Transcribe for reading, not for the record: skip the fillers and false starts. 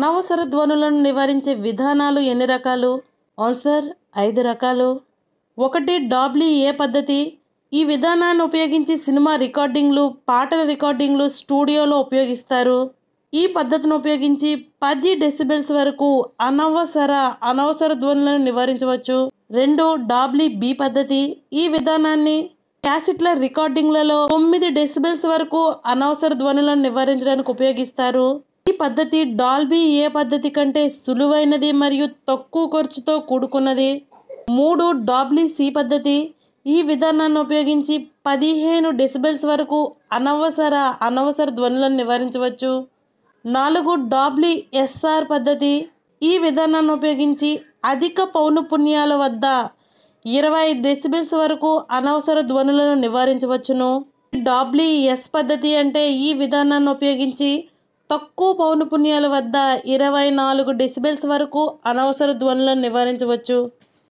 అనవసర ధ్వనులను నివారించే విధానాలు ఎన్ని రకాలు? ఆన్సర్ 5 రకాలు. 1. డాబ్లీ ఏ పద్ధతి. ఈ విధానాన్ని ఉపయోగించి సినిమా రికార్డింగ్లు, పాటల రికార్డింగ్లు స్టూడియోలో ఉపయోగిస్తారు. ఈ పద్ధతిని ఉపయోగించి 10 డెసిబెల్స్ వరకు అనవసర ధ్వనులను నివారించవచ్చు. 2. డాబ్లీ బి పద్ధతి. ఈ విధానాన్ని క్యాసెట్ల రికార్డింగ్లలో 9 డెసిబెల్స్ వరకు అనవసర ధ్వనులను నివారించడానికి ఉపయోగిస్తారు. ఈ పద్ధతి డాల్బీ ఏ పద్ధతి కంటే సులువైనది మరియు తక్కువ ఖర్చుతో కూడుకున్నది. 3. డాబ్లీ సి పద్ధతి. ఈ విధానాన్ని ఉపయోగించి 15 డెసిబెల్స్ వరకు అనవసర ధ్వనులను నివారించవచ్చు. 4. డాబ్లీ ఎస్ఆర్ పద్ధతి. ఈ విధానాన్ని ఉపయోగించి అధిక పౌనఃపున్యాల వద్ద 20 డెసిబెల్స్ వరకు అనవసర ధ్వనులను నివారించవచ్చును. డాబ్లీ ఎస్ పద్ధతి అంటే ఈ విధానాన్ని ఉపయోగించి తక్కువ పౌనఃపున్యాల వద్ద 24 డెసిబెల్స్ వరకు అనవసర ధ్వనులను నివారించవచ్చు.